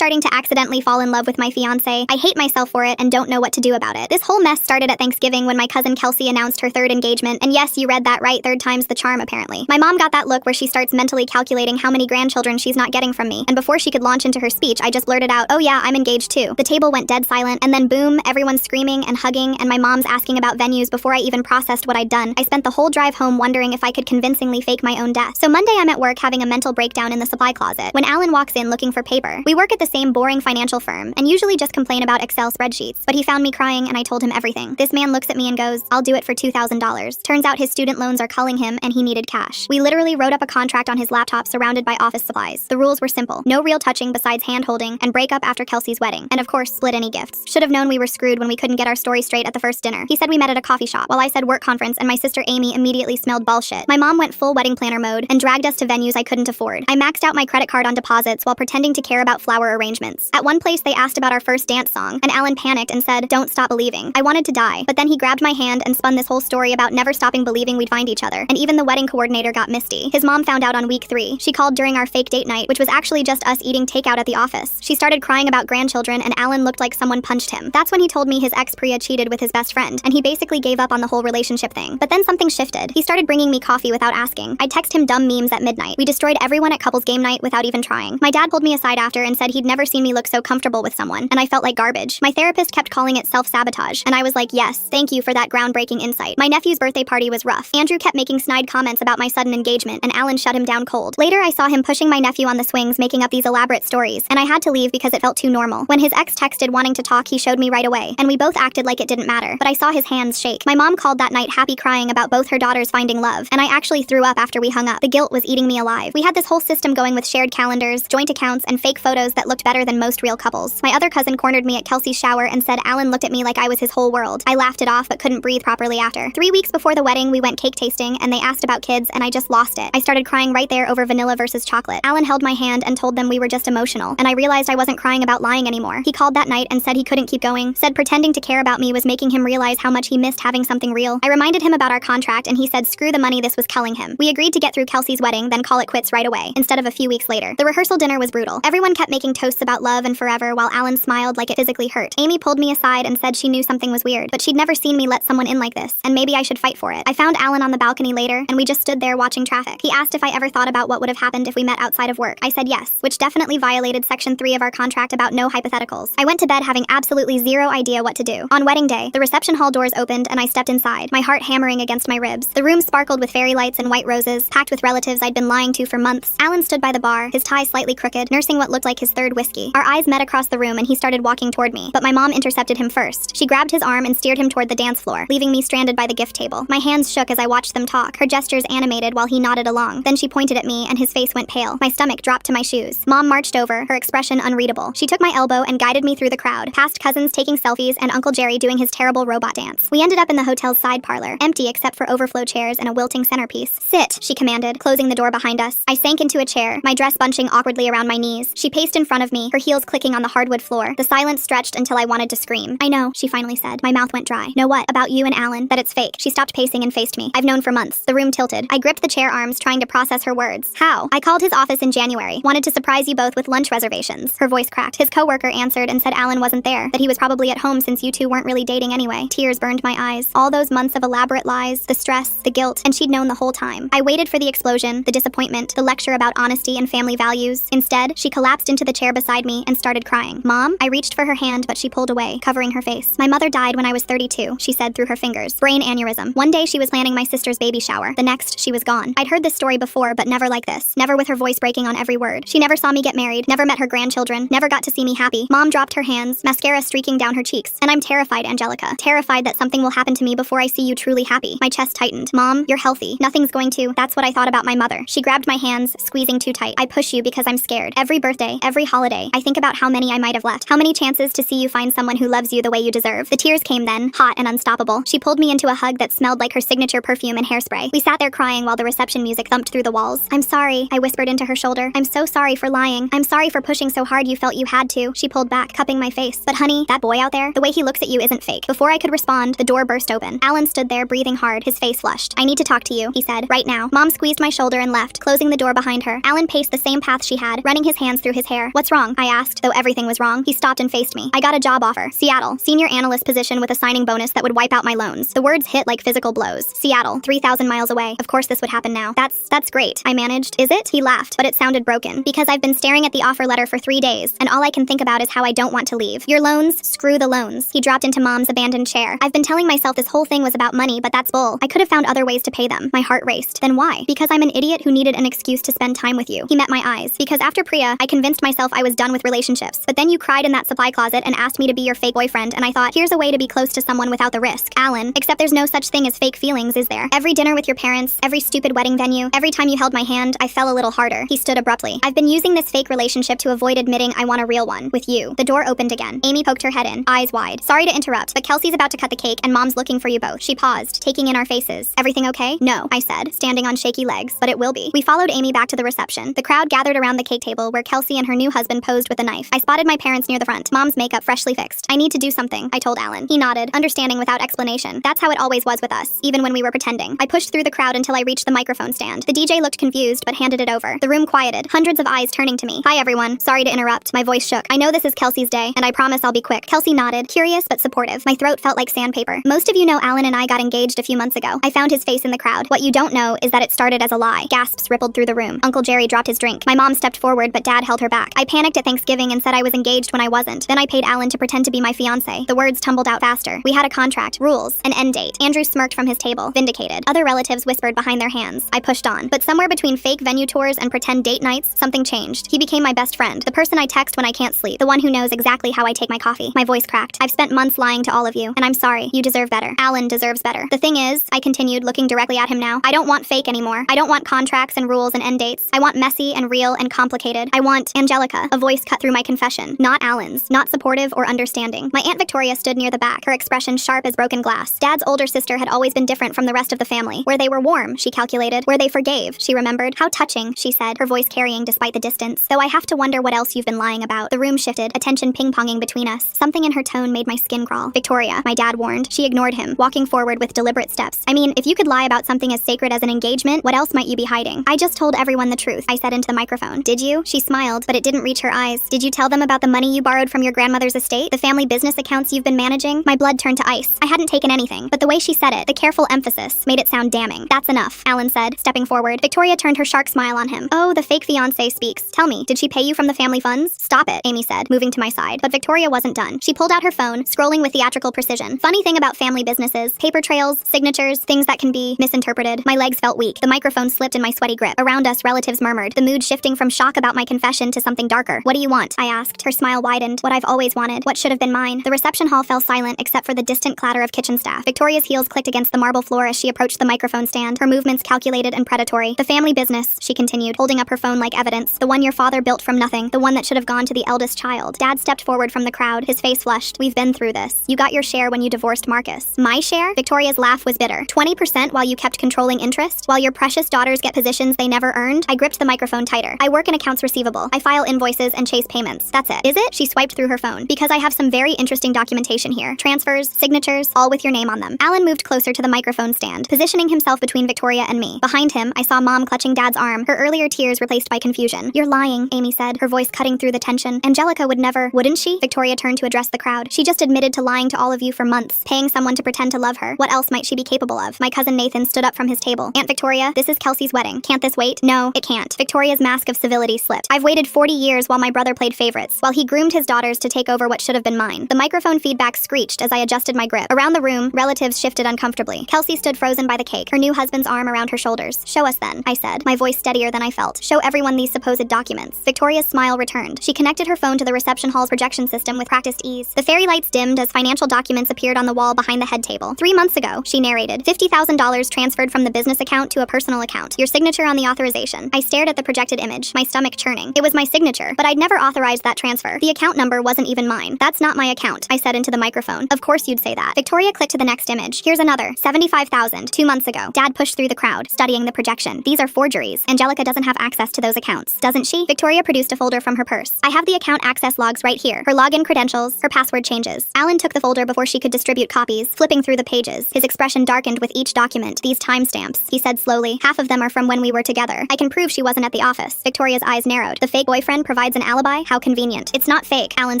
starting to accidentally fall in love with my fiancé. I hate myself for it and don't know what to do about it. This whole mess started at Thanksgiving when my cousin Kelsey announced her third engagement, and yes, you read that right, third time's the charm apparently. My mom got that look where she starts mentally calculating how many grandchildren she's not getting from me, and before she could launch into her speech, I just blurted out, "Oh yeah, I'm engaged too." The table went dead silent, and then boom, everyone's screaming and hugging, and my mom's asking about venues before I even processed what I'd done. I spent the whole drive home wondering if I could convincingly fake my own death. So Monday I'm at work having a mental breakdown in the supply closet when Alan walks in looking for paper. We work at the same boring financial firm and usually just complain about Excel spreadsheets, but he found me crying and I told him everything. This man looks at me and goes, "I'll do it for $2,000. Turns out his student loans are culling him and he needed cash. We literally wrote up a contract on his laptop surrounded by office supplies. The rules were simple. No real touching besides hand-holding, and break up after Kelsey's wedding. And of course, split any gifts. Should have known we were screwed when we couldn't get our story straight at the first dinner. He said we met at a coffee shop, while I said work conference, and my sister Amy immediately smelled bullshit. My mom went full wedding planner mode and dragged us to venues I couldn't afford. I maxed out my credit card on deposits while pretending to care about flower arrangements. At one place they asked about our first dance song, and Alan panicked and said, "Don't stop believing." I wanted to die, but then he grabbed my hand and spun this whole story about never stopping believing we'd find each other, and even the wedding coordinator got misty. His mom found out on week 3. She called during our fake date night, which was actually just us eating takeout at the office. She started crying about grandchildren, and Alan looked like someone punched him. That's when he told me his ex Priya cheated with his best friend, and he basically gave up on the whole relationship thing. But then something shifted. He started bringing me coffee without asking. I'd text him dumb memes at midnight. We destroyed everyone at couples game night without even trying. My dad pulled me aside after and said he'd never seen me look so comfortable with someone, and I felt like garbage. My therapist kept calling it self-sabotage, and I was like, yes, thank you for that groundbreaking insight. My nephew's birthday party was rough. Andrew kept making snide comments about my sudden engagement, and Alan shut him down cold. Later, I saw him pushing my nephew on the swings, making up these elaborate stories, and I had to leave because it felt too normal. When his ex texted wanting to talk, he showed me right away, and we both acted like it didn't matter, but I saw his hands shake. My mom called that night happy, crying about both her daughters finding love, and I actually threw up after we hung up. The guilt was eating me alive. We had this whole system going with shared calendars, joint accounts, and fake photos that looked better than most real couples. My other cousin cornered me at Kelsey's shower and said Alan looked at me like I was his whole world. I laughed it off but couldn't breathe properly after. 3 weeks before the wedding, we went cake tasting, and they asked about kids, and I just lost it. I started crying right there over vanilla versus chocolate. Alan held my hand and told them we were just emotional, and I realized I wasn't crying about lying anymore. He called that night and said he couldn't keep going, said pretending to care about me was making him realize how much he missed having something real. I reminded him about our contract, and he said screw the money, this was killing him. We agreed to get through Kelsey's wedding, then call it quits right away, instead of a few weeks later. The rehearsal dinner was brutal. Everyone kept making toasts about love and forever while Alan smiled like it physically hurt. Amy pulled me aside and said she knew something was weird, but she'd never seen me let someone in like this, and maybe I should fight for it. I found Alan on the balcony later, and we just stood there watching traffic. He asked if I ever thought about what would have happened if we met outside of work. I said yes, which definitely violated Section 3 of our contract about no hypotheticals. I went to bed having absolutely zero idea what to do. On wedding day, the reception hall doors opened and I stepped inside, my heart hammering against my ribs. The room sparkled with fairy lights and white roses, packed with relatives I'd been lying to for months. Alan stood by the bar, his tie slightly crooked, nursing what looked like his third whiskey. Our eyes met across the room and he started walking toward me, but my mom intercepted him first. She grabbed his arm and steered him toward the dance floor, leaving me stranded by the gift table. My hands shook as I watched them talk, her gestures animated while he nodded along. Then she pointed at me and his face went pale. My stomach dropped to my shoes. Mom marched over, her expression unreadable. She took my elbow and guided me through the crowd, past cousins taking selfies and Uncle Jerry doing his terrible robot dance. We ended up in the hotel's side parlor, empty except for overflow chairs and a wilting centerpiece. "Sit," she commanded, closing the door behind us. I sank into a chair, my dress bunching awkwardly around my knees. She paced in front of me, her heels clicking on the hardwood floor. The silence stretched until I wanted to scream. "I know," she finally said. My mouth went dry. "Know what? About you and Alan? That it's fake." She stopped pacing and faced me. "I've known for months." The room tilted. I gripped the chair arms, trying to process her words. "How?" "I called his office in January. Wanted to surprise you both with lunch reservations." Her voice cracked. His coworker answered and said Alan wasn't there, that he was probably at home since you two weren't really dating anyway. Tears burned my eyes. All those months of elaborate lies, the stress, the guilt, and she'd known the whole time. I waited for the explosion, the disappointment, the lecture about honesty and family values. Instead, she collapsed into the chair beside me and started crying. "Mom?" I reached for her hand, but she pulled away, covering her face. "My mother died when I was 32, she said through her fingers. Brain aneurysm. One day she was planning my sister's baby shower. The next, she was gone. I'd heard this story before, but never like this. Never with her voice breaking on every word. She never saw me get married, never met her grandchildren, never got to see me happy." Mom dropped her hands, mascara streaking down her cheeks. "And I'm terrified, Angelica. Terrified that something will happen to me before I see you truly happy." My chest tightened. "Mom, you're healthy. Nothing's going to." That's what I thought about my mother. She grabbed my hands, squeezing too tight. "I push you because I'm scared. Every birthday, every holiday, I think about how many I might have left. How many chances to see you find someone who loves you the way you deserve." The tears came then, hot and unstoppable. She pulled me into a hug that smelled like her signature perfume and hairspray. We sat there crying while the reception music thumped through the walls. "I'm sorry," I whispered into her shoulder. "I'm so sorry for lying. I'm sorry for pushing so hard you felt you had to." She pulled back, cupping my face. "But honey, that boy out there, the way he looks at you isn't fake." Before I could respond, the door burst open. Alan stood there, breathing hard, his face flushed. "I need to talk to you," he said. "Right now." Mom squeezed my shoulder and left, closing the door behind her. Alan paced the same path she had, running his hands through his hair. "What's What's wrong? I asked, though everything was wrong. He stopped and faced me. I got a job offer. Seattle. Senior analyst position with a signing bonus that would wipe out my loans. The words hit like physical blows. Seattle. 3,000 miles away. Of course this would happen now. That's great. I managed. Is it? He laughed, but it sounded broken. Because I've been staring at the offer letter for 3 days, and all I can think about is how I don't want to leave. Your loans? Screw the loans. He dropped into Mom's abandoned chair. I've been telling myself this whole thing was about money, but that's bull. I could have found other ways to pay them. My heart raced. Then why? Because I'm an idiot who needed an excuse to spend time with you. He met my eyes. Because after Priya, I convinced myself I was done with relationships. But then you cried in that supply closet and asked me to be your fake boyfriend, and I thought, here's a way to be close to someone without the risk. Alan, except there's no such thing as fake feelings, is there? Every dinner with your parents, every stupid wedding venue, every time you held my hand, I fell a little harder. He stood abruptly. I've been using this fake relationship to avoid admitting I want a real one. With you. The door opened again. Amy poked her head in, eyes wide. Sorry to interrupt, but Kelsey's about to cut the cake and Mom's looking for you both. She paused, taking in our faces. Everything okay? No, I said, standing on shaky legs, but it will be. We followed Amy back to the reception. The crowd gathered around the cake table where Kelsey and her new husband posed with a knife. I spotted my parents near the front, Mom's makeup freshly fixed. I need to do something, I told Alan. He nodded, understanding without explanation. That's how it always was with us, even when we were pretending. I pushed through the crowd until I reached the microphone stand. The DJ looked confused, but handed it over. The room quieted, hundreds of eyes turning to me. Hi everyone, sorry to interrupt. My voice shook. I know this is Kelsey's day, and I promise I'll be quick. Kelsey nodded, curious but supportive. My throat felt like sandpaper. Most of you know Alan and I got engaged a few months ago. I found his face in the crowd. What you don't know is that it started as a lie. Gasps rippled through the room. Uncle Jerry dropped his drink. My mom stepped forward, but Dad held her back. I panicked at Thanksgiving and said I was engaged when I wasn't. Then I paid Alan to pretend to be my fiancé. The words tumbled out faster. We had a contract, rules, an end date. Andrew smirked from his table, vindicated. Other relatives whispered behind their hands. I pushed on. But somewhere between fake venue tours and pretend date nights, something changed. He became my best friend, the person I text when I can't sleep, the one who knows exactly how I take my coffee. My voice cracked. I've spent months lying to all of you, and I'm sorry. You deserve better. Alan deserves better. The thing is, I continued, looking directly at him now, I don't want fake anymore. I don't want contracts and rules and end dates. I want messy and real and complicated. I want Angelica. A voice cut through my confession. Not Alan's. Not supportive or understanding. My Aunt Victoria stood near the back, her expression sharp as broken glass. Dad's older sister had always been different from the rest of the family. Where they were warm, she calculated. Where they forgave, she remembered. How touching, she said, her voice carrying despite the distance. Though I have to wonder what else you've been lying about. The room shifted, attention ping-ponging between us. Something in her tone made my skin crawl. Victoria, my dad warned. She ignored him, walking forward with deliberate steps. I mean, if you could lie about something as sacred as an engagement, what else might you be hiding? I just told everyone the truth, I said into the microphone. Did you? She smiled, but it didn't reach her eyes. Did you tell them about the money you borrowed from your grandmother's estate? The family business accounts you've been managing? My blood turned to ice. I hadn't taken anything, but the way she said it, the careful emphasis, made it sound damning. That's enough, Alan said, stepping forward. Victoria turned her shark smile on him. Oh, the fake fiancé speaks. Tell me, did she pay you from the family funds? Stop it, Amy said, moving to my side. But Victoria wasn't done. She pulled out her phone, scrolling with theatrical precision. Funny thing about family businesses, paper trails, signatures, things that can be misinterpreted. My legs felt weak. The microphone slipped in my sweaty grip. Around us, relatives murmured, the mood shifting from shock about my confession to something darker. What do you want? I asked. Her smile widened. What I've always wanted. What should have been mine. The reception hall fell silent except for the distant clatter of kitchen staff. Victoria's heels clicked against the marble floor as she approached the microphone stand, her movements calculated and predatory. The family business, she continued, holding up her phone like evidence. The one your father built from nothing. The one that should have gone to the eldest child. Dad stepped forward from the crowd, his face flushed. We've been through this. You got your share when you divorced Marcus. My share? Victoria's laugh was bitter. 20% while you kept controlling interest? While your precious daughters get positions they never earned? I gripped the microphone tighter. I work in accounts receivable. I file invoices and chase payments. That's it. Is it? She swiped through her phone. Because I have some very interesting documentation here. Transfers, signatures, all with your name on them. Alan moved closer to the microphone stand, positioning himself between Victoria and me. Behind him, I saw Mom clutching Dad's arm, her earlier tears replaced by confusion. You're lying, Amy said, her voice cutting through the tension. Angelica would never, wouldn't she? Victoria turned to address the crowd. She just admitted to lying to all of you for months, paying someone to pretend to love her. What else might she be capable of? My cousin Nathan stood up from his table. Aunt Victoria, this is Kelsey's wedding. Can't this wait? No, it can't. Victoria's mask of civility slipped. I've waited 40 years while my brother played favorites, while he groomed his daughters to take over what should have been mine. The microphone feedback screeched as I adjusted my grip. Around the room, relatives shifted uncomfortably. Kelsey stood frozen by the cake, her new husband's arm around her shoulders. Show us then, I said, my voice steadier than I felt. Show everyone these supposed documents. Victoria's smile returned. She connected her phone to the reception hall's projection system with practiced ease. The fairy lights dimmed as financial documents appeared on the wall behind the head table. 3 months ago, she narrated, $50,000 transferred from the business account to a personal account. Your signature on the authorization. I stared at the projected image, my stomach churning. It was my signature, but I'd never authorized that transfer. The account number wasn't even mine. That's not my account, I said into the microphone. Of course you'd say that. Victoria clicked to the next image. Here's another. 75,000, 2 months ago. Dad pushed through the crowd, studying the projection. These are forgeries. Angelica doesn't have access to those accounts, doesn't she? Victoria produced a folder from her purse. I have the account access logs right here. Her login credentials, her password changes. Alan took the folder before she could distribute copies, flipping through the pages. His expression darkened with each document. These timestamps, he said slowly. Half of them are from when we were together. I can prove she wasn't at the office. Victoria's eyes narrowed. The fake boyfriend provided provides an alibi? How convenient. It's not fake, Alan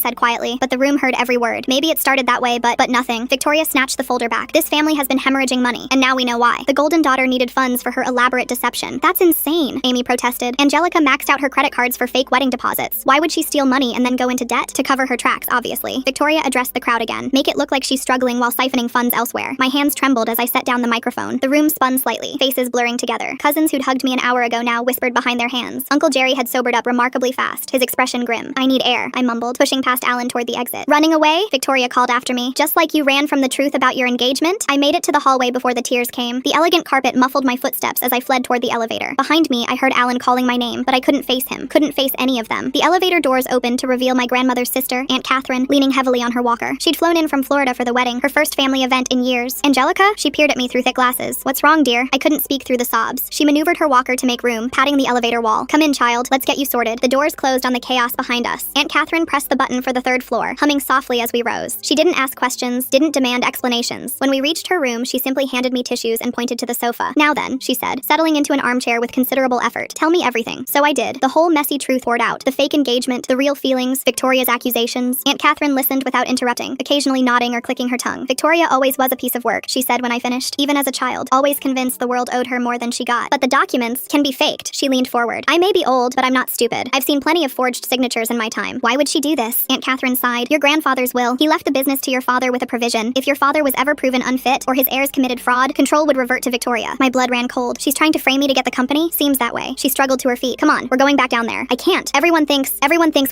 said quietly, but the room heard every word. Maybe it started that way, but nothing. Victoria snatched the folder back. This family has been hemorrhaging money, and now we know why. The golden daughter needed funds for her elaborate deception. That's insane, Amy protested. Angelica maxed out her credit cards for fake wedding deposits. Why would she steal money and then go into debt? To cover her tracks, obviously. Victoria addressed the crowd again. Make it look like she's struggling while siphoning funds elsewhere. My hands trembled as I set down the microphone. The room spun slightly, faces blurring together. Cousins who'd hugged me an hour ago now whispered behind their hands. Uncle Jerry had sobered up remarkably fast, his expression grim. I need air, I mumbled, pushing past Alan toward the exit. Running away? Victoria called after me. Just like you ran from the truth about your engagement? I made it to the hallway before the tears came. The elegant carpet muffled my footsteps as I fled toward the elevator. Behind me, I heard Alan calling my name, but I couldn't face him. Couldn't face any of them. The elevator doors opened to reveal my grandmother's sister, Aunt Catherine, leaning heavily on her walker. She'd flown in from Florida for the wedding, her first family event in years. Angelica? She peered at me through thick glasses. What's wrong, dear? I couldn't speak through the sobs. She maneuvered her walker to make room, patting the elevator wall. Come in, child. Let's get you sorted. The doors closed on the chaos behind us. Aunt Catherine pressed the button for the third floor, humming softly as we rose. She didn't ask questions, didn't demand explanations. When we reached her room, she simply handed me tissues and pointed to the sofa. Now then, she said, settling into an armchair with considerable effort. Tell me everything. So I did. The whole messy truth poured out. The fake engagement, the real feelings, Victoria's accusations. Aunt Catherine listened without interrupting, occasionally nodding or clicking her tongue. Victoria always was a piece of work, she said when I finished. Even as a child, always convinced the world owed her more than she got. But the documents can be faked. She leaned forward. I may be old, but I'm not stupid. I've seen plenty of forged signatures in my time. Why would she do this? Aunt Catherine sighed. Your grandfather's will. He left the business to your father with a provision. If your father was ever proven unfit or his heirs committed fraud, control would revert to Victoria. My blood ran cold. She's trying to frame me to get the company? Seems that way. She struggled to her feet. Come on, we're going back down there. I can't. Everyone thinks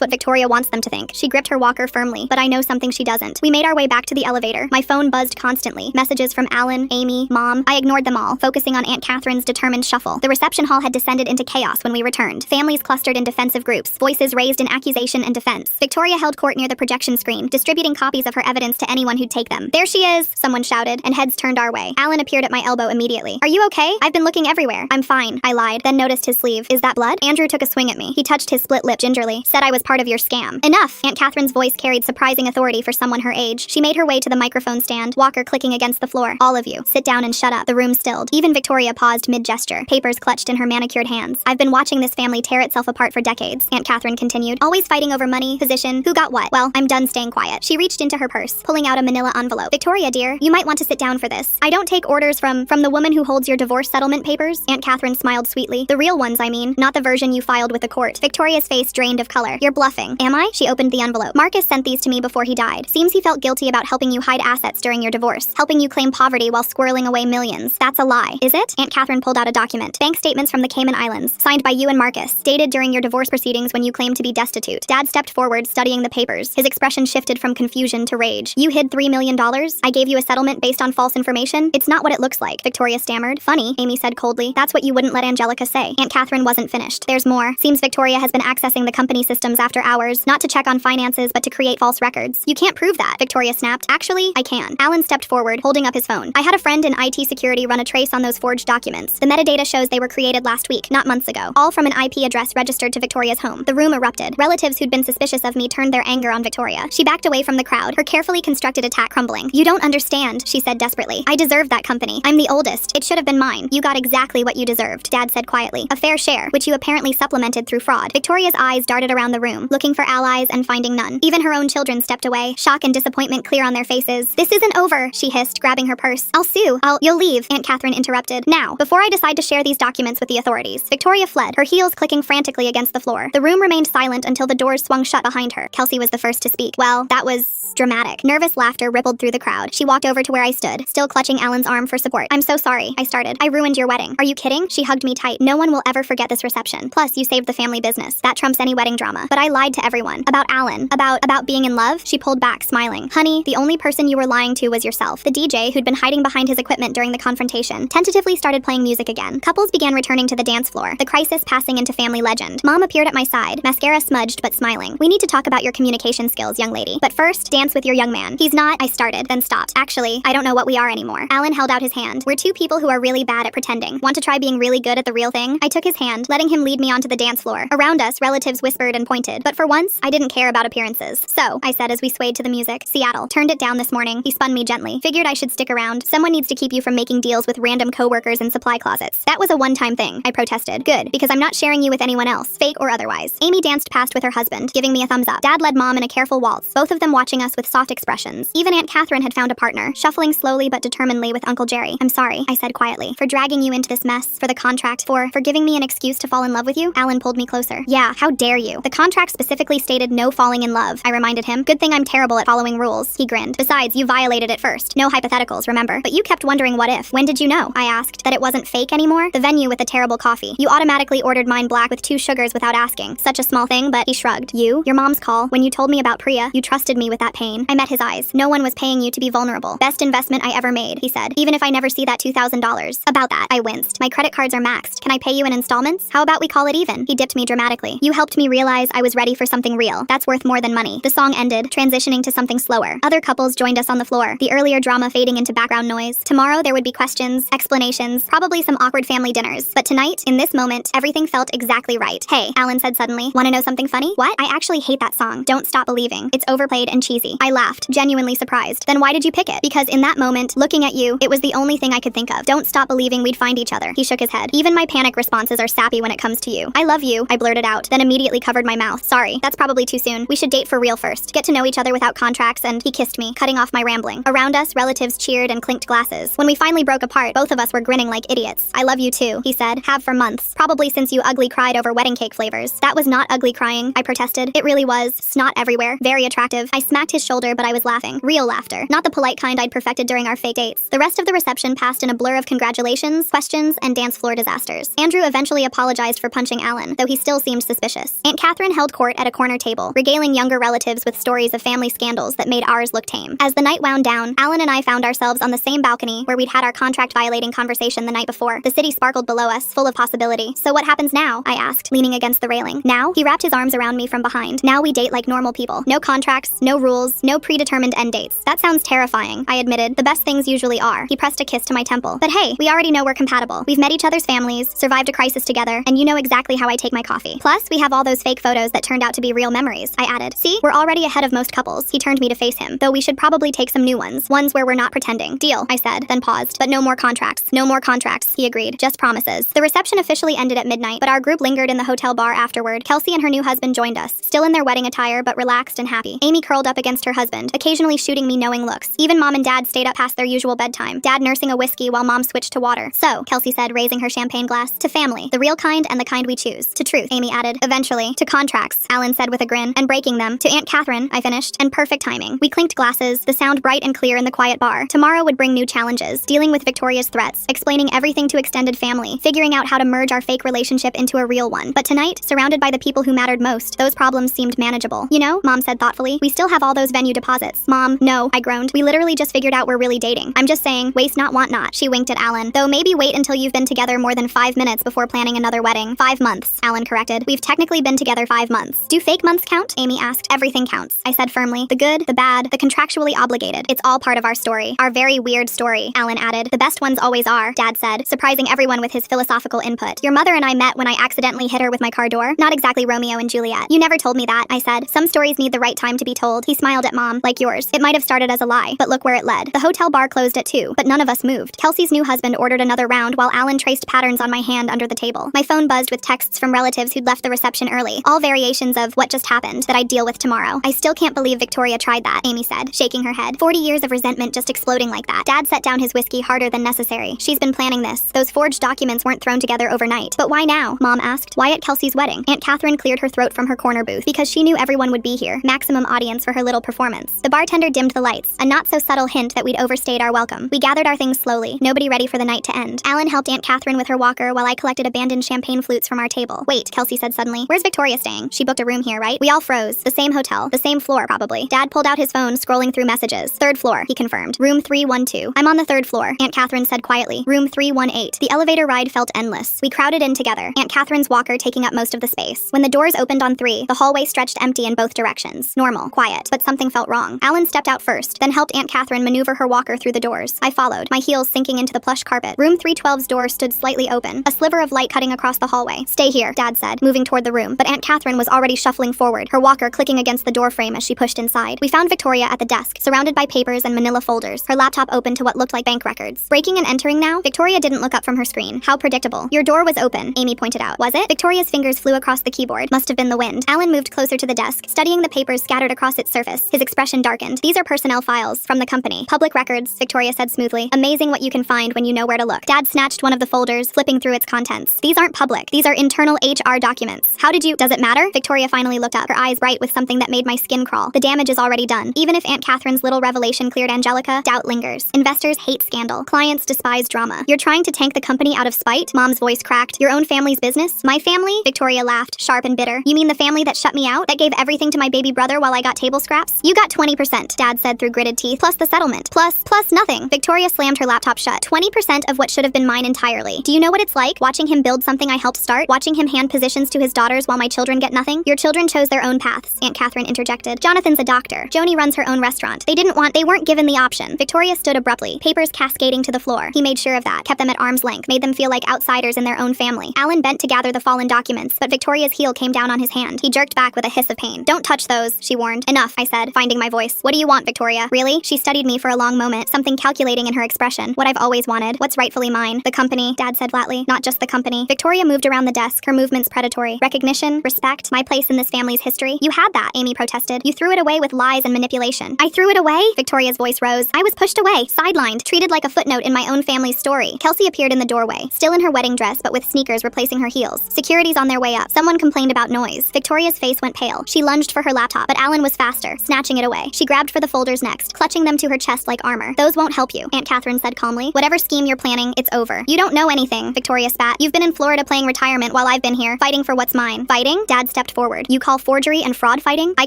what Victoria wants them to think. She gripped her walker firmly, but I know something she doesn't. We made our way back to the elevator. My phone buzzed constantly. Messages from Alan, Amy, Mom. I ignored them all, focusing on Aunt Catherine's determined shuffle. The reception hall had descended into chaos when we returned. Families clustered in defensive groups, voices raised in accusation and defense. Victoria held court near the projection screen, distributing copies of her evidence to anyone who'd take them. There she is, someone shouted, and heads turned our way. Alan appeared at my elbow immediately. Are you okay? I've been looking everywhere. I'm fine, I lied, then noticed his sleeve. Is that blood? Andrew took a swing at me. He touched his split lip gingerly, said I was part of your scam. Enough! Aunt Catherine's voice carried surprising authority for someone her age. She made her way to the microphone stand, walker clicking against the floor. All of you, sit down and shut up. The room stilled. Even Victoria paused mid-gesture, papers clutched in her manicured hands. I've been watching this family tear itself apart for decades, Aunt Catherine continued. Always fighting over money, position, who got what. Well, I'm done staying quiet. She reached into her purse, pulling out a manila envelope. Victoria, dear, you might want to sit down for this. I don't take orders from the woman who holds your divorce settlement papers. Aunt Catherine smiled sweetly. The real ones, I mean, not the version you filed with the court. Victoria's face drained of color. You're bluffing. Am I? She opened the envelope. Marcus sent these to me before he died. Seems he felt guilty about helping you hide assets during your divorce, helping you claim poverty while squirreling away millions. That's a lie, is it? Aunt Catherine pulled out a document. Bank statements from the Cayman Islands, signed by you and Marcus, dated during your divorce proceedings when you claimed to be destitute. Dad stepped forward, studying the papers. His expression shifted from confusion to rage. You hid $3 million? I gave you a settlement based on false information? It's not what it looks like, Victoria stammered. Funny, Amy said coldly. That's what you wouldn't let Angelica say. Aunt Catherine wasn't finished. There's more. Seems Victoria has been accessing the company systems after hours, not to check on finances, but to create false records. You can't prove that, Victoria snapped. Actually, I can. Alan stepped forward, holding up his phone. I had a friend in IT security run a trace on those forged documents. The metadata shows they were created last week, not months ago. All from an IP address registered to Victoria's home. The room erupted. Relatives who'd been suspicious of me turned their anger on Victoria. She backed away from the crowd, her carefully constructed attack crumbling. You don't understand, she said desperately. I deserve that company. I'm the oldest. It should have been mine. You got exactly what you deserved, Dad said quietly. A fair share, which you apparently supplemented through fraud. Victoria's eyes darted around the room, looking for allies and finding none. Even her own children stepped away, shock and disappointment clear on their faces. This isn't over, she hissed, grabbing her purse. I'll sue. You'll leave, Aunt Catherine interrupted. Now, before I decide to share these documents with the authorities. Victoria fled, her heels clicking frantically against the floor. The room remained silent until the doors swung shut behind her. Kelsey was the first to speak. Well, that was dramatic. Nervous laughter rippled through the crowd. She walked over to where I stood, still clutching Alan's arm for support. I'm so sorry, I started. I ruined your wedding. Are you kidding? She hugged me tight. No one will ever forget this reception. Plus, you saved the family business. That trumps any wedding drama. But I lied to everyone. About Alan. About being in love? She pulled back, smiling. Honey, the only person you were lying to was yourself. The DJ, who'd been hiding behind his equipment during the confrontation, tentatively started playing music again. Couples began returning to the dance floor, the crisis passing into family legend. Mom appeared at my side, mascara smudged but smiling. We need to talk about your communication skills, young lady. But first, dance with your young man. He's not, I started, then stopped. Actually, I don't know what we are anymore. Alan held out his hand. We're two people who are really bad at pretending. Want to try being really good at the real thing? I took his hand, letting him lead me onto the dance floor. Around us, relatives whispered and pointed. But for once, I didn't care about appearances. So, I said as we swayed to the music. Seattle. Turned it down this morning. He spun me gently. Figured I should stick around. Someone needs to keep you from making deals with random coworkers in supply closets. That was a one-time thing, I protested. Good, because I'm not sharing you with anyone else, fake or otherwise. eyes. Amy danced past with her husband, giving me a thumbs up. Dad led Mom in a careful waltz, both of them watching us with soft expressions. Even Aunt Catherine had found a partner, shuffling slowly but determinedly with Uncle Jerry. I'm sorry, I said quietly, for dragging you into this mess, for the contract, for giving me an excuse to fall in love with you. Alan pulled me closer. Yeah, how dare you? The contract specifically stated no falling in love, I reminded him. Good thing I'm terrible at following rules. He grinned. Besides, you violated it first. No hypotheticals, remember? But you kept wondering what if. When did you know? I asked. That it wasn't fake anymore? The venue with the terrible coffee. You automatically ordered mine black with 2 sugars without asking. Such a small thing, but he shrugged. You? Your mom's call. When you told me about Priya, you trusted me with that pain. I met his eyes. No one was paying you to be vulnerable. Best investment I ever made, he said. Even if I never see that $2,000. About that, I winced. My credit cards are maxed. Can I pay you in installments? How about we call it even? He dipped me dramatically. You helped me realize I was ready for something real. That's worth more than money. The song ended, transitioning to something slower. Other couples joined us on the floor, the earlier drama fading into background noise. Tomorrow there would be questions, explanations, probably some awkward family dinners. But tonight, in this moment, everything felt exactly right. Hey, Alan said suddenly. Wanna know something funny? What? I actually hate that song. Don't Stop Believing. It's overplayed and cheesy. I laughed, genuinely surprised. Then why did you pick it? Because in that moment, looking at you, it was the only thing I could think of. Don't stop believing we'd find each other. He shook his head. Even my panic responses are sappy when it comes to you. I love you, I blurted out, then immediately covered my mouth. Sorry, that's probably too soon. We should date for real first. Get to know each other without contracts, and he kissed me, cutting off my rambling. Around us, relatives cheered and clinked glasses. When we finally broke apart, both of us were grinning like idiots. I love you too, he said. Have for months. Probably since you ugly cried over wedding cake flavors. That was not ugly crying, I protested. It really was. Snot everywhere. Very attractive. I smacked his shoulder, but I was laughing. Real laughter. Not the polite kind I'd perfected during our fake dates. The rest of the reception passed in a blur of congratulations, questions, and dance floor disasters. Andrew eventually apologized for punching Alan, though he still seemed suspicious. Aunt Catherine held court at a corner table, regaling younger relatives with stories of family scandals that made ours look tame. As the night wound down, Alan and I found ourselves on the same balcony where we'd had our contract-violating conversation the night before. The city sparkled below us, full of possibility. So what happens now? I asked, leaning against the railing. Now? He wrapped his arms around me from behind. Now we date like normal people. No contracts, no rules, no predetermined end dates. That sounds terrifying, I admitted. The best things usually are. He pressed a kiss to my temple. But hey, we already know we're compatible. We've met each other's families, survived a crisis together, and you know exactly how I take my coffee. Plus, we have all those fake photos that turned out to be real memories, I added. See, we're already ahead of most couples. He turned me to face him, though we should probably take some new ones where we're not pretending. Deal, I said, then paused. But no more contracts. No more contracts, he agreed. Just promises. The reception officially ended at midnight, but our group lingered in the hotel bar afterward. Kelsey and her new husband joined us, still in their wedding attire, but relaxed and happy. Amy curled up against her husband, occasionally shooting me knowing looks. Even Mom and Dad stayed up past their usual bedtime, Dad nursing a whiskey while Mom switched to water. So, Kelsey said, raising her champagne glass, to family. The real kind and the kind we choose. To truth, Amy added. Eventually, to contracts, Alan said with a grin, and breaking them. To Aunt Catherine, I finished, and perfect timing. We clinked glasses, the sound bright and clear in the quiet bar. Tomorrow would bring new challenges, dealing with Victoria's threats, explaining everything to extended family, figuring out how to merge our fake relationship into a real one. But tonight, surrounded by the people who mattered most, those problems seemed manageable. You know, Mom said thoughtfully, we still have all those venue deposits. Mom, no, I groaned. We literally just figured out we're really dating. I'm just saying, waste not, want not. She winked at Alan. Though maybe wait until you've been together more than 5 minutes before planning another wedding. 5 months, Alan corrected. We've technically been together 5 months. Do fake months count? Amy asked. Everything counts, I said firmly. The good, the bad, the contractually obligated. It's all part of our story. Our very weird story, Alan added. The best ones always are, Dad said, surprising everyone with his philosophical input. Your mother and I met when I accidentally hit her with my car door. Not exactly Romeo and Juliet. You never told me that, I said. Some stories need the right time to be told. He smiled at Mom, like yours. It might have started as a lie, but look where it led. The hotel bar closed at 2, but none of us moved. Kelsey's new husband ordered another round while Alan traced patterns on my hand under the table. My phone buzzed with texts from relatives who'd left the reception early, all variations of what just happened that I'd deal with tomorrow. I still can't believe Victoria tried that, Amy said, shaking her head. 40 years of resentment just exploding like that. Dad set down his whiskey harder than necessary. She's been planning this. Those forged documents weren't thrown together overnight. But why now? Mom asked. Why at Kelsey's wedding? Aunt Catherine cleared her throat from her corner booth because she knew everyone would be here. Maximum audience for her little performance. The bartender dimmed the lights, a not so subtle hint that we'd overstayed our welcome. We gathered our things slowly, nobody ready for the night to end. Alan helped Aunt Catherine with her walker while I collected abandoned champagne flutes from our table. Wait, Kelsey said suddenly. Where's Victoria staying? She booked a room here, right? We all froze. The same hotel. The same floor, probably. Dad pulled out his phone, scrolling through messages. 3rd floor, he confirmed. Room 312. I'm on the 3rd floor, Aunt Catherine said quietly. Room 318. The elevator ride felt endless. We crowded in together, Aunt Catherine's walker taking up most of the space. When the doors opened on 3, the hallway stretched empty in both directions. Normal, quiet, but something felt wrong. Alan stepped out first, then helped Aunt Catherine maneuver her walker through the doors. I followed, my heels sinking into the plush carpet. Room 312's door stood slightly open, a sliver of light cutting across the hallway. Stay here, Dad said, moving toward the room, but Aunt Catherine was already shuffling forward, her walker clicking against the door frame as she pushed inside. We found Victoria at the desk, surrounded by papers and manila folders, her laptop open to what looked like bank records. Breaking and entering now? Victoria didn't look up from her screen. How predictable. Your door was open, Amy pointed out. Was it? Victoria's fingers flew across across the keyboard. Must have been the wind. Alan moved closer to the desk, studying the papers scattered across its surface. His expression darkened. These are personnel files from the company. Public records, Victoria said smoothly. Amazing what you can find when you know where to look. Dad snatched one of the folders, flipping through its contents. These aren't public. These are internal HR documents. How did you— Does it matter? Victoria finally looked up, her eyes bright with something that made my skin crawl. The damage is already done. Even if Aunt Catherine's little revelation cleared Angelica, doubt lingers. Investors hate scandal. Clients despise drama. You're trying to tank the company out of spite? Mom's voice cracked. Your own family's business? My family? Victoria laughed, sharp and bitter. You mean the family that shut me out? That gave everything to my baby brother while I got table scraps? You got 20%, Dad said through gritted teeth, plus the settlement. Plus nothing. Victoria slammed her laptop shut. 20% of what should have been mine entirely. Do you know what it's like? Watching him build something I helped start? Watching him hand positions to his daughters while my children get nothing? Your children chose their own paths, Aunt Catherine interjected. Jonathan's a doctor. Joni runs her own restaurant. They weren't given the option. Victoria stood abruptly, papers cascading to the floor. He made sure of that, kept them at arm's length, made them feel like outsiders in their own family. Alan bent to gather the fallen documents, but Victoria's heel came down on his hand. He jerked back with a hiss of pain. Don't touch those, she warned. Enough, I said, finding my voice. What do you want, Victoria? Really? She studied me for a long moment, something calculating in her expression. What I've always wanted. What's rightfully mine. The company, Dad said flatly. Not just the company. Victoria moved around the desk, her movements predatory. Recognition, respect, my place in this family's history. You had that, Amy protested. You threw it away with lies and manipulation. I threw it away? Victoria's voice rose. I was pushed away, sidelined, treated like a footnote in my own family's story. Kelsey appeared in the doorway, still in her wedding dress but with sneakers replacing her heels. Security's on their way up. Someone complained about noise. Victoria's face went pale. She lunged for her laptop, but Alan was faster, snatching it away. She grabbed for the folders next, clutching them to her chest like armor. Those won't help you, Aunt Catherine said calmly. Whatever scheme you're planning, it's over. You don't know anything, Victoria spat. You've been in Florida playing retirement while I've been here, fighting for what's mine. Fighting? Dad stepped forward. You call forgery and fraud fighting? I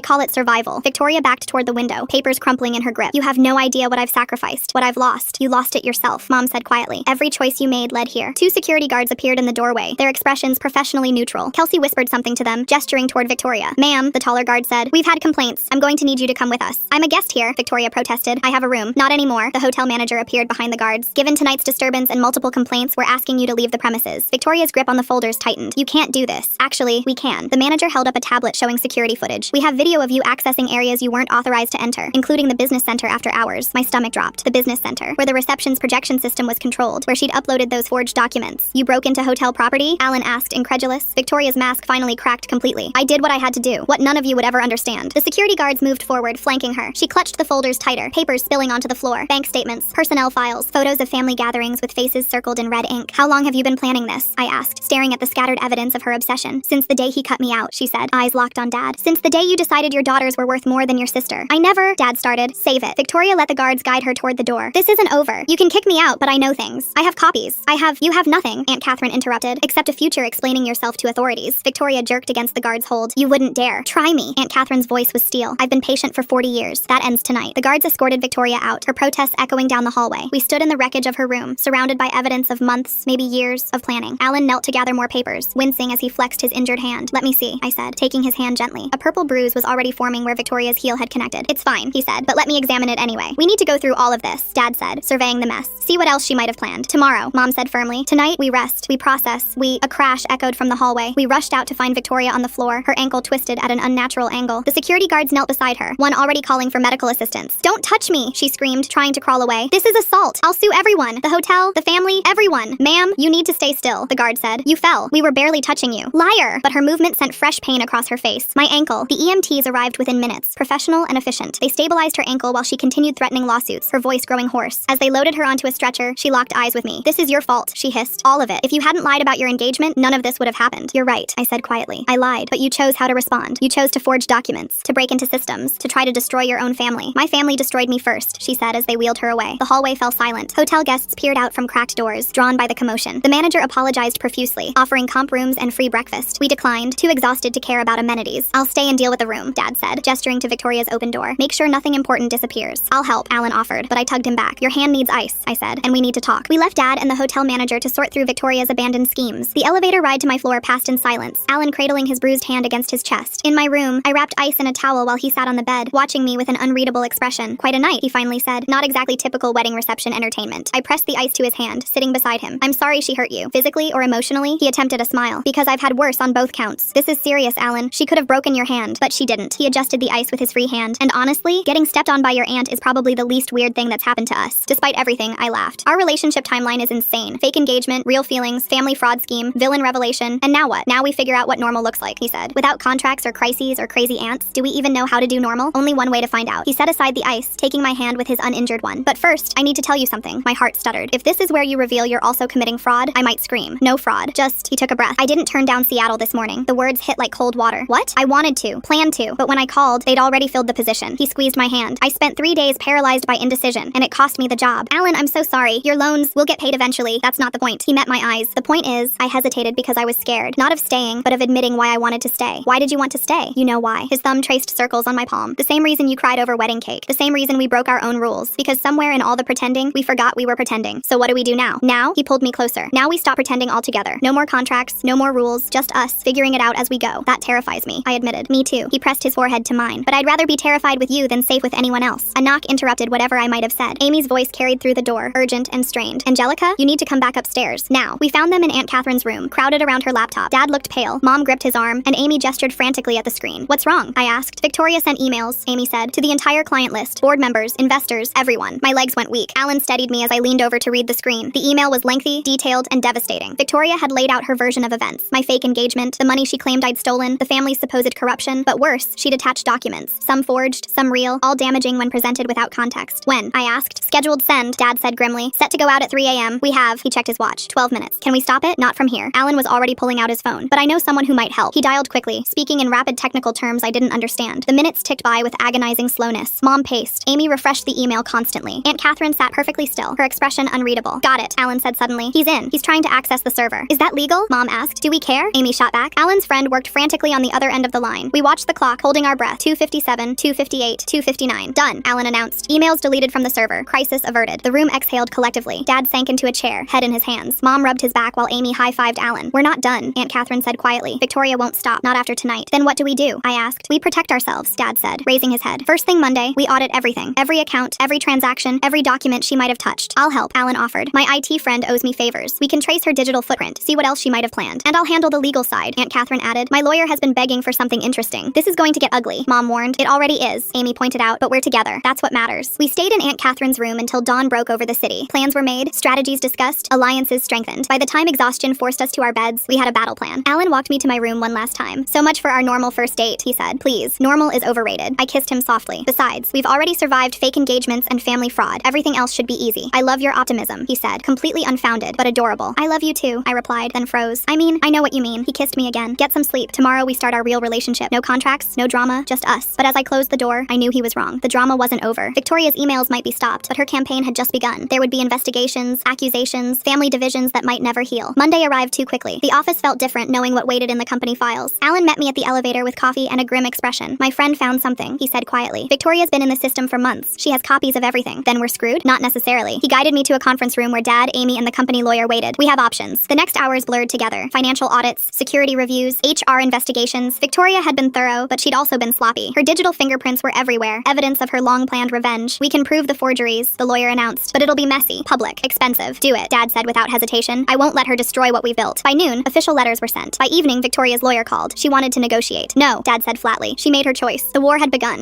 call it survival. Victoria backed toward the window, papers crumpling in her grip. You have no idea what I've sacrificed, what I've lost. You lost it yourself, Mom said quietly. Every choice you made led here. Two security guards appeared in the doorway, their expressions professionally neutral. Kelsey whispered something to them, gesturing toward Victoria. Ma'am, the taller guard said, we've had complaints. I'm going to need you to come with us. I'm a guest here, Victoria protested. I have a room. Not anymore. The hotel manager appeared behind the guards. Given tonight's disturbance and multiple complaints, we're asking you to leave the premises. Victoria's grip on the folders tightened. You can't do this. Actually, we can. The manager held up a tablet showing security footage. We have video of you accessing areas you weren't authorized to enter, including the business center after hours. My stomach dropped. The business center, where the reception's projection system was controlled, where she'd uploaded those forged documents. You broke into hotel property? Alan asked, incredulous. Victoria's mask finally cracked completely. I did what I had to do, what none of you would ever understand. The security guards moved forward, flanking her. She clutched the folders tighter, papers spilling onto the floor. Bank statements, personnel files, photos of family gatherings with faces circled in red ink. How long have you been planning this? I asked, staring at the scattered evidence of her obsession. Since the day he cut me out, she said, eyes locked on Dad. Since the day you decided your daughters were worth more than your sister. I never— Dad started. Save it. Victoria let the guards guide her toward the door. This isn't over. You can kick me out, but I know things. I have copies. You have nothing, Aunt Catherine interrupted, except a future explaining yourself to authorities. Victoria jerked against the guard's hold. You wouldn't dare. Try me. Aunt Catherine's voice was steel. I've been patient for 40 years. That ends tonight. The guards escorted Victoria out, her protests echoing down the hallway. We stood in the wreckage of her room, surrounded by evidence of months, maybe years, of planning. Alan knelt to gather more papers, wincing as he flexed his injured hand. Let me see, I said, taking his hand gently. A purple bruise was already forming where Victoria's heel had connected. It's fine, he said, but let me examine it anyway. We need to go through all of this, Dad said, surveying the mess. See what else she might have planned. Tomorrow, Mom said firmly. Tonight, we rest, we process, A crash echoed from the hallway. We rushed out to find Victoria on the floor, her ankle twisted at an unnatural angle. The security guards knelt beside her, one already calling for medical assistance. Don't touch me, she screamed, trying to crawl away. This is assault. I'll sue everyone. The hotel, the family, everyone. Ma'am, you need to stay still, the guard said. You fell. We were barely touching you. Liar! But her movement sent fresh pain across her face. My ankle. The EMTs arrived within minutes, professional and efficient. They stabilized her ankle while she continued threatening lawsuits, her voice growing hoarse. As they loaded her onto a stretcher, she locked eyes with me. This is your fault, she hissed. All of it. If you hadn't lied about your engagement, none of this would have happened. You're right, I said quietly. I lied, but you chose how to respond. You chose to forge documents, to break into systems, to try to destroy your own family. My family destroyed me first, she said as they wheeled her away. The hallway fell silent. Hotel guests peered out from cracked doors, drawn by the commotion. The manager apologized profusely, offering comp rooms and free breakfast. We declined, too exhausted to care about amenities. I'll stay and deal with the room, Dad said, gesturing to Victoria's open door. Make sure nothing important disappears. I'll help, Alan offered, but I tugged him back. Your hand needs ice, I said, and we need to talk. We left Dad and the hotel manager to sort through Victoria's abandoned schemes. The elevator ride to my floor passed in silence, Alan cradling his bruised hand against his chest. In my room, I wrapped ice in a towel while he sat on the bed, watching me with an unreadable expression. Quite a night, he finally said. Not exactly typical wedding reception entertainment. I pressed the ice to his hand, sitting beside him. I'm sorry she hurt you. Physically or emotionally? He attempted a smile. Because I've had worse on both counts. This is serious, Alan. She could have broken your hand, but she didn't. He adjusted the ice with his free hand. And honestly, getting stepped on by your aunt is probably the least weird thing that's happened to us. Despite everything, I laughed. Our relationship timeline is insane. Fake engagement, real feelings, family fraud scheme, villain revelation, and now what? Now we figure figure out what normal looks like, he said. Without contracts or crises or crazy ants, do we even know how to do normal? Only one way to find out. He set aside the ice, taking my hand with his uninjured one. But first, I need to tell you something. My heart stuttered. If this is where you reveal you're also committing fraud, I might scream. No fraud. Just, he took a breath. I didn't turn down Seattle this morning. The words hit like cold water. What? I wanted to, planned to, but when I called, they'd already filled the position. He squeezed my hand. I spent 3 days paralyzed by indecision, and it cost me the job. Alan, I'm so sorry. Your loans will get paid eventually. That's not the point. He met my eyes. The point is, I hesitated because I was scared. Not of staying, but of admitting why I wanted to stay. Why did you want to stay? You know why. His thumb traced circles on my palm. The same reason you cried over wedding cake. The same reason we broke our own rules. Because somewhere in all the pretending, we forgot we were pretending. So what do we do now? Now, he pulled me closer. Now we stop pretending altogether. No more contracts, no more rules, just us, figuring it out as we go. That terrifies me, I admitted. Me too. He pressed his forehead to mine. But I'd rather be terrified with you than safe with anyone else. A knock interrupted whatever I might have said. Amy's voice carried through the door, urgent and strained. Angelica, you need to come back upstairs. Now. We found them in Aunt Catherine's room, crowded around her laptop. Dad looked pale. Mom gripped his arm, and Amy gestured frantically at the screen. What's wrong? I asked. Victoria sent emails, Amy said, to the entire client list, board members, investors, everyone. My legs went weak. Alan steadied me as I leaned over to read the screen. The email was lengthy, detailed, and devastating. Victoria had laid out her version of events. My fake engagement, the money she claimed I'd stolen, the family's supposed corruption, but worse, she'd attached documents. Some forged, some real, all damaging when presented without context. When? I asked. Scheduled send, Dad said grimly. Set to go out at 3 a.m. We have, he checked his watch, 12 minutes. Can we stop it? Not from here. Alan was already pulling out his phone. But I know someone who might help. He dialed quickly, speaking in rapid technical terms I didn't understand. The minutes ticked by with agonizing slowness. Mom paced. Amy refreshed the email constantly. Aunt Catherine sat perfectly still, her expression unreadable. Got it, Alan said suddenly. He's in. He's trying to access the server. Is that legal? Mom asked. Do we care? Amy shot back. Alan's friend worked frantically on the other end of the line. We watched the clock, holding our breath. 2:57, 2:58, 2:59. Done, Alan announced. Emails deleted from the server. Crisis averted. The room exhaled collectively. Dad sank into a chair, head in his hands. Mom rubbed his back while Amy high-fived Alan. We're not done, Aunt Catherine said quietly. Victoria won't stop. Not after tonight. Then what do we do? I asked. We protect ourselves, Dad said, raising his head. First thing Monday, we audit everything. Every account, every transaction, every document she might have touched. I'll help, Alan offered. My IT friend owes me favors. We can trace her digital footprint, see what else she might have planned. And I'll handle the legal side, Aunt Catherine added. My lawyer has been begging for something interesting. This is going to get ugly, Mom warned. It already is, Amy pointed out, but we're together. That's what matters. We stayed in Aunt Catherine's room until dawn broke over the city. Plans were made, strategies discussed, alliances strengthened. By the time exhaustion forced us to our beds, we had a battle plan. Alan walked me to my room one last time. So much for our normal first date, he said. Please, normal is overrated. I kissed him softly. Besides, we've already survived fake engagements and family fraud. Everything else should be easy. I love your optimism, he said, completely unfounded, but adorable. I love you too, I replied, then froze. I mean, I know what you mean. He kissed me again. Get some sleep. Tomorrow we start our real relationship. No contracts, no drama, just us. But as I closed the door, I knew he was wrong. The drama wasn't over. Victoria's emails might be stopped, but her campaign had just begun. There would be investigations, accusations, family divisions that might never heal. Monday arrived too quickly. The office felt different knowing what waited in the company files. Alan met me at the elevator with coffee and a grim expression. My friend found something, he said quietly. Victoria's been in the system for months. She has copies of everything. Then we're screwed? Not necessarily. He guided me to a conference room where Dad, Amy, and the company lawyer waited. We have options. The next hours blurred together. Financial audits, security reviews, HR investigations. Victoria had been thorough, but she'd also been sloppy. Her digital fingerprints were everywhere, evidence of her long-planned revenge. We can prove the forgeries, the lawyer announced, but it'll be messy, public, expensive. Do it, Dad said without hesitation. I won't let her destroy what we built. By noon, official letters were sent. By evening, Victoria's lawyer called. She wanted to negotiate. No, Dad said flatly. She made her choice. The war had begun.